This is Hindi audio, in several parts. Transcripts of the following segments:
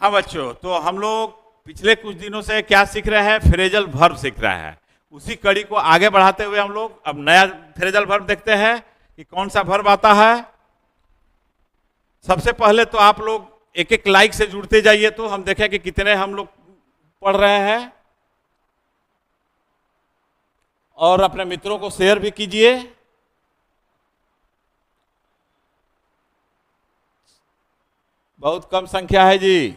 हाँ बच्चों, तो हम लोग पिछले कुछ दिनों से क्या सीख रहे हैं? फ्रेजल वर्ब सीख रहे हैं। उसी कड़ी को आगे बढ़ाते हुए हम लोग अब नया फ्रेजल वर्ब देखते हैं कि कौन सा वर्ब आता है। सबसे पहले तो आप लोग एक एक लाइक से जुड़ते जाइए, तो हम देखें कि कितने हम लोग पढ़ रहे हैं, और अपने मित्रों को शेयर भी कीजिए। बहुत कम संख्या है जी।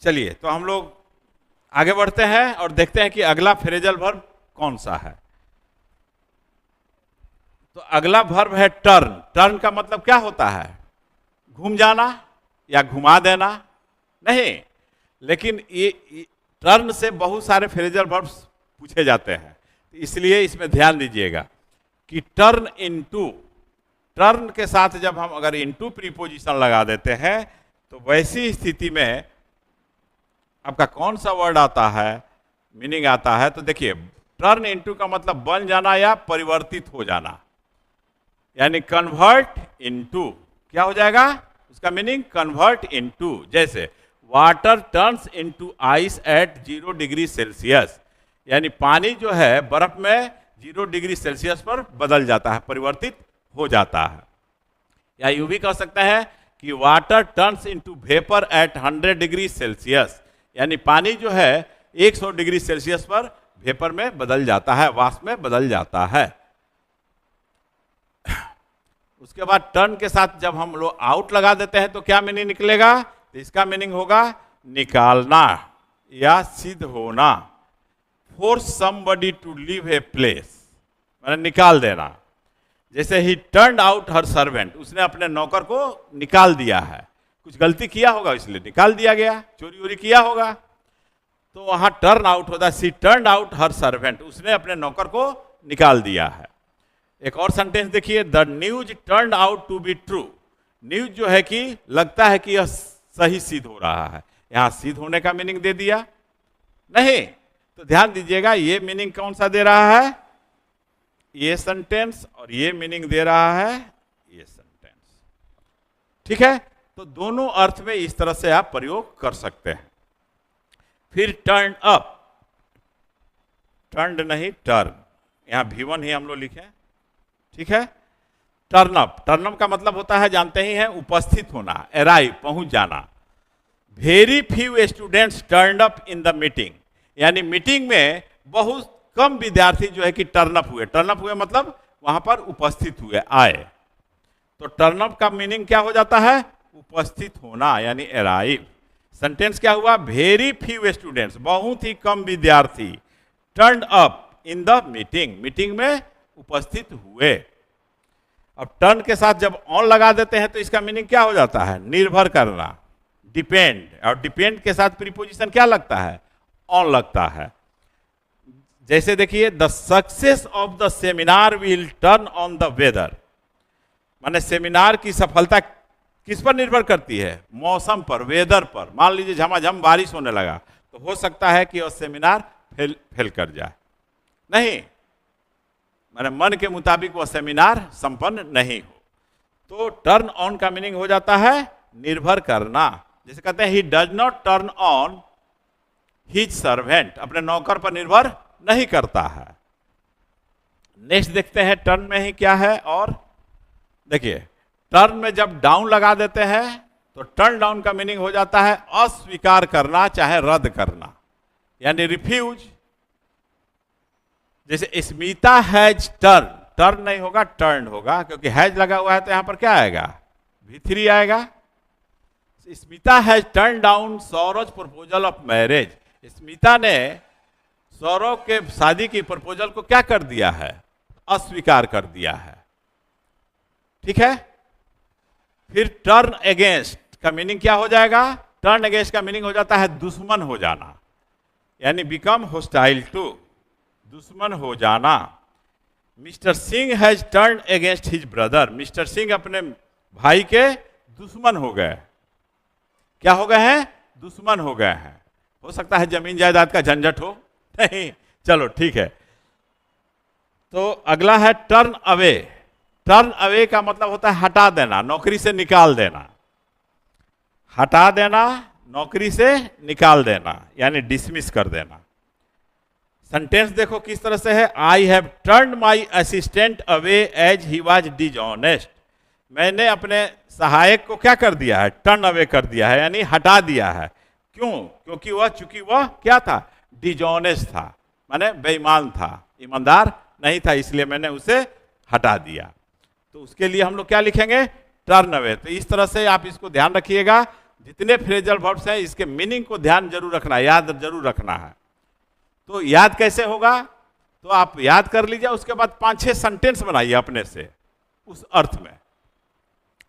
चलिए, तो हम लोग आगे बढ़ते हैं और देखते हैं कि अगला फ्रेजल वर्ब कौन सा है। तो अगला वर्ब है टर्न। टर्न का मतलब क्या होता है? घूम जाना या घुमा देना? नहीं, लेकिन ये टर्न से बहुत सारे फ्रेजल वर्ब्स पूछे जाते हैं, इसलिए इसमें ध्यान दीजिएगा कि टर्न इनटू, टर्न के साथ जब हम अगर इनटू प्रीपोजिशन लगा देते हैं तो वैसी स्थिति में आपका कौन सा वर्ड आता है, मीनिंग आता है। तो देखिए, टर्न इनटू का मतलब बन जाना या परिवर्तित हो जाना, यानी कन्वर्ट इनटू। क्या हो जाएगा उसका मीनिंग? Convert into. जैसे water turns into ice at 0 degree Celsius, यानी पानी जो है बर्फ में 0 डिग्री सेल्सियस पर बदल जाता है, परिवर्तित हो जाता है। या यूं भी कह सकते हैं कि water turns into vapour eight 100 degree Celsius, यानी पानी जो है 100 डिग्री सेल्सियस पर वेपर में बदल जाता है, वाष्प में बदल जाता है। उसके बाद टर्न के साथ जब हम लोग आउट लगा देते हैं तो क्या मीनिंग निकलेगा? तो इसका मीनिंग होगा निकालना या सिद्ध होना। Force somebody to leave a place, मतलब निकाल देना। जैसे ही टर्न आउट हर सर्वेंट, उसने अपने नौकर को निकाल दिया है। कुछ गलती किया होगा इसलिए निकाल दिया गया, चोरी वोरी किया होगा, तो वहां टर्न आउट होता है। सी टर्न आउट हर सर्वेंट, उसने अपने नौकर को निकाल दिया है। एक और सेंटेंस देखिए, the news turn out to be true. News जो है कि लगता है कि यह सही सिद्ध हो रहा है। यहां सिद्ध होने का मीनिंग दे दिया नहीं, तो ध्यान दीजिएगा ये मीनिंग कौन सा दे रहा है? ये सेंटेंस, और ये मीनिंग दे रहा है ये सेंटेंस। ठीक है, तो दोनों अर्थ में इस तरह से आप प्रयोग कर सकते हैं। फिर टर्न अप, टर्न नहीं टर्न, यहां V1 ही हम लोग लिखे। ठीक है, टर्न अप, टर्न अप का मतलब होता है, जानते ही हैं, उपस्थित होना, अराइव, पहुंच जाना। Very few students turn up in the meeting, यानी मीटिंग में बहुत कम विद्यार्थी जो है कि टर्न अप हुए। टर्न अप हुए मतलब वहां पर उपस्थित हुए, आए। तो टर्न अप का मीनिंग क्या हो जाता है? उपस्थित होना, यानी अराइव। सेंटेंस क्या हुआ? वेरी फ्यू स्टूडेंट्स, बहुत ही कम विद्यार्थी, turn up in the meeting, meeting में उपस्थित हुए। अब टर्न के साथ जब ऑन लगा देते हैं तो इसका मीनिंग क्या हो जाता है? निर्भर करना, डिपेंड। और डिपेंड के साथ प्रीपोजिशन क्या लगता है? ऑन लगता है। जैसे देखिए, the success of the seminar will turn on the weather, माने सेमिनार की सफलता किस पर निर्भर करती है? मौसम पर, वेदर पर। मान लीजिए झमाझम बारिश होने लगा तो हो सकता है कि वह सेमिनार फेल कर जाए, नहीं, माने मन के मुताबिक वह सेमिनार संपन्न नहीं हो। तो टर्न ऑन का मीनिंग हो जाता है निर्भर करना। जैसे कहते हैं, he does not turn on his servant, अपने नौकर पर निर्भर नहीं करता है। नेक्स्ट देखते हैं टर्न में ही क्या है। और देखिए, टर्न में जब डाउन लगा देते हैं तो टर्न डाउन का मीनिंग हो जाता है अस्वीकार करना, चाहे रद्द करना, यानी रिफ्यूज। जैसे स्मिता हैज टर्न, टर्न नहीं होगा टर्न होगा, क्योंकि हैज लगा हुआ है तो यहां पर क्या आएगा? V3 आएगा। स्मिता हैज टर्न डाउन सौरज प्रपोजल ऑफ मैरिज, स्मिता ने सौरव के शादी की प्रपोजल को क्या कर दिया है? अस्वीकार कर दिया है। ठीक है, फिर टर्न अगेंस्ट का मीनिंग क्या हो जाएगा? टर्न अगेंस्ट का मीनिंग हो जाता है दुश्मन हो जाना, यानी बिकम होस्टाइल टू, दुश्मन हो जाना। Mister Singh has turn against his brother, mister Singh अपने भाई के दुश्मन हो गए। क्या हो गए हैं? दुश्मन हो गए हैं। हो सकता है जमीन जायदाद का झंझट हो, नहीं, चलो ठीक है। तो अगला है टर्न अवे। टर्न अवे का मतलब होता है हटा देना, नौकरी से निकाल देना। हटा देना, नौकरी से निकाल देना, यानी डिसमिस कर देना। सेंटेंस देखो किस तरह से है, I have turned my assistant away as he was dishonest. मैंने अपने सहायक को क्या कर दिया है, टर्न अवे कर दिया है, यानी हटा दिया है। क्यों? क्योंकि चूंकि वह क्या था, डिजऑनेस्ट था, माने बेईमान था, ईमानदार नहीं था, इसलिए मैंने उसे हटा दिया। तो उसके लिए हम लोग क्या लिखेंगे, टर्न अवे। तो इस तरह से आप इसको ध्यान रखिएगा, जितने फ्रेजल वर्ब्स हैं इसके मीनिंग को ध्यान जरूर रखना है, याद जरूर रखना है। तो याद कैसे होगा, तो आप याद कर लीजिए, उसके बाद 5-6 सेंटेंस बनाइए अपने से उस अर्थ में।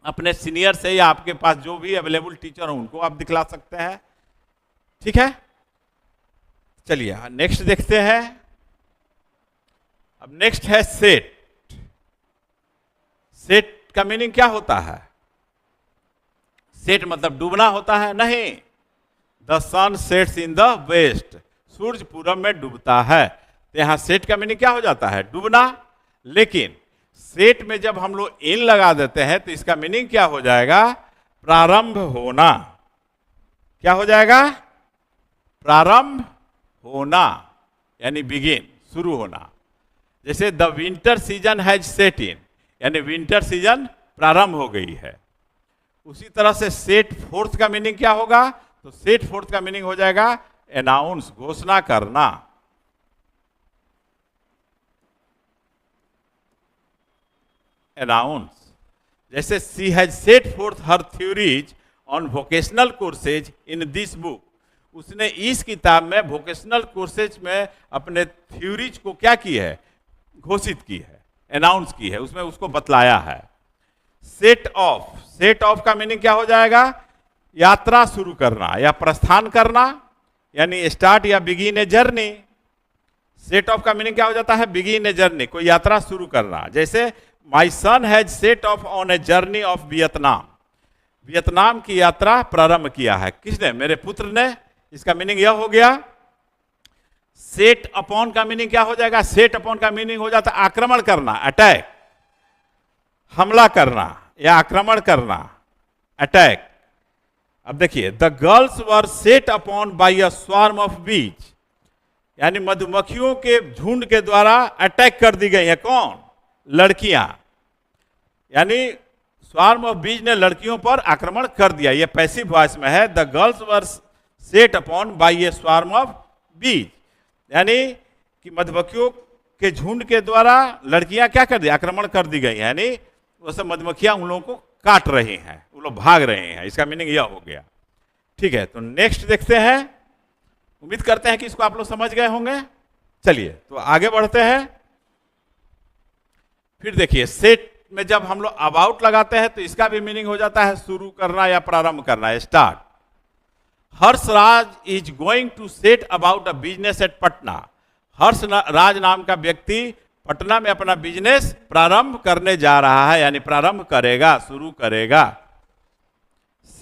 अपने सीनियर से या आपके पास जो भी अवेलेबल टीचर हो उनको आप दिखला सकते हैं, ठीक है। चलिए नेक्स्ट देखते हैं। अब नेक्स्ट है सेट। सेट का मीनिंग क्या होता है, सेट मतलब डूबना होता है, नहीं। The sun sets in the west, सूरज पूरब में डूबता है। तो यहां सेट का मीनिंग क्या हो जाता है, डूबना। लेकिन सेट में जब हम लोग इन लगा देते हैं तो इसका मीनिंग क्या हो जाएगा, प्रारंभ होना। क्या हो जाएगा, प्रारंभ होना, यानी बिगिन, शुरू होना। जैसे the winter season has set in, यानी विंटर सीजन प्रारंभ हो गई है। उसी तरह से सेट फोर्थ का मीनिंग क्या होगा, तो सेट फोर्थ का मीनिंग हो जाएगा अनाउंस, घोषणा करना। अनाउंस, जैसे she has set fourth her theories on vocational courses in this book. उसने इस किताब में वोकेशनल कोर्सेज में अपने थ्योरीज को क्या की है, घोषित की है, अनाउंस की है, उसमें उसको बतलाया है। सेट ऑफ, सेट ऑफ का मीनिंग क्या हो जाएगा, यात्रा शुरू करना या प्रस्थान करना, यानी स्टार्ट या begin a journey. Set of का मीनिंग क्या हो जाता है, बिगिन ए जर्नी, कोई यात्रा शुरू करना। जैसे my son has set off on a journey of Vietnam, Vietnam की यात्रा प्रारंभ किया है। किसने, मेरे पुत्र ने। इसका मीनिंग यह हो गया। सेट अपॉन का मीनिंग क्या हो जाएगा, सेट अपॉन का मीनिंग हो जाता है आक्रमण करना, अटैक, हमला करना या आक्रमण करना, अटैक। अब देखिए, the girls were set upon bye a swarm of बीज, यानी मधुमक्खियों के झुंड के द्वारा अटैक कर दी गई है। कौन, लड़कियां, यानी स्वार्म ऑफ बीज ने लड़कियों पर आक्रमण कर दिया। ये पैसिव वॉइस में है, the girls were set upon bye A swarm of बीज, यानी कि मधुमक्खियों के झुंड के द्वारा लड़कियां क्या कर दी, आक्रमण कर दी गई, यानी वो सब मधुमक्खियां उन लोगों को काट रही हैं, वो लोग भाग रहे हैं। इसका मीनिंग यह हो गया, ठीक है। तो नेक्स्ट देखते हैं, उम्मीद करते हैं कि इसको आप लोग समझ गए होंगे। चलिए तो आगे बढ़ते हैं। फिर देखिए, सेट में जब हम लोग अबाउट लगाते हैं तो इसका भी मीनिंग हो जाता है शुरू करना या प्रारंभ करना, start. Harshraj is going to set about a business at Patna. Harshraj नाम का व्यक्ति पटना में अपना बिजनेस प्रारंभ करने जा रहा है, यानी प्रारंभ करेगा, शुरू करेगा।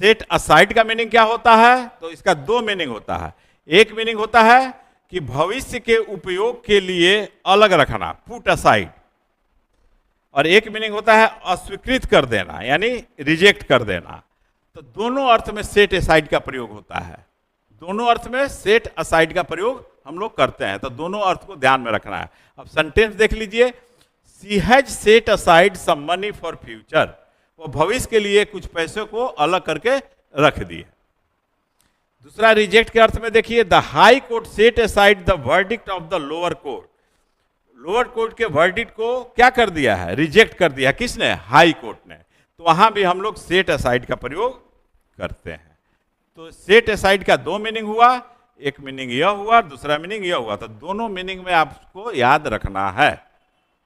सेट असाइड का मीनिंग क्या होता है, तो इसका 2 मीनिंग होता है। एक मीनिंग होता है कि भविष्य के उपयोग के लिए अलग रखना, पुट असाइड, और एक मीनिंग होता है अस्वीकृत कर देना, यानी रिजेक्ट कर देना। तो दोनों अर्थ में सेट असाइड का प्रयोग होता है, दोनों अर्थ में सेट असाइड का प्रयोग हम लोग करते हैं। तो दोनों अर्थ को ध्यान में रखना है। अब सेंटेंस देख लीजिए, she has set aside some money for future, वो भविष्य के लिए कुछ पैसों को अलग करके रख दिए। दूसरा रिजेक्ट के अर्थ में देखिए, the high court set aside the verdict of the lower court. Lower court के वर्डिक्ट को क्या कर दिया है, रिजेक्ट कर दिया। किसने, हाई कोर्ट ने। तो वहां भी हम लोग सेट असाइड का प्रयोग करते हैं। तो सेट असाइड का 2 मीनिंग हुआ, एक मीनिंग यह हुआ, दूसरा मीनिंग यह हुआ। तो दोनों मीनिंग में आपको याद रखना है,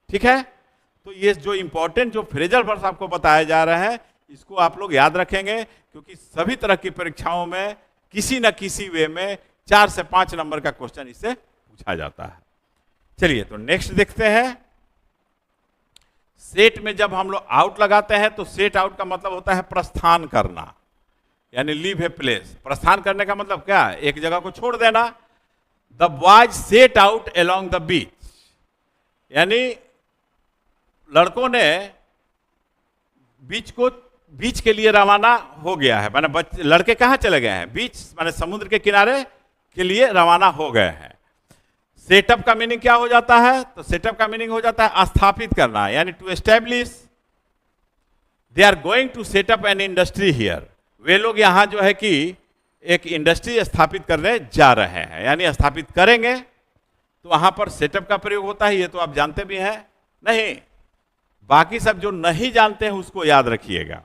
ठीक है। तो ये जो इंपॉर्टेंट जो फ्रेजल वर्ब्स आपको बताए जा रहे हैं, इसको आप लोग याद रखेंगे, क्योंकि सभी तरह की परीक्षाओं में किसी न किसी वे में 4 से 5 नंबर का क्वेश्चन इससे पूछा जाता है। चलिए तो नेक्स्ट देखते हैं। सेट में जब हम लोग आउट लगाते हैं तो सेट आउट का मतलब होता है प्रस्थान करना, यानी लीव ए प्लेस। प्रस्थान करने का मतलब क्या है, एक जगह को छोड़ देना। The boys set out along the beach, यानी लड़कों ने बीच को बीच के लिए रवाना हो गया है, माने लड़के कहाँ चले गए हैं? बीच माने समुद्र के किनारे के लिए रवाना हो गए हैं। सेटअप का मीनिंग क्या हो जाता है? तो सेटअप का मीनिंग हो जाता है स्थापित करना, यानी to establish. They are going to set up an industry here. वे लोग यहाँ जो है कि एक इंडस्ट्री स्थापित करने जा रहे हैं, यानी स्थापित करेंगे। तो वहां पर सेटअप का प्रयोग होता है, ये तो आप जानते भी हैं। नहीं, बाकी सब जो नहीं जानते हैं उसको याद रखिएगा।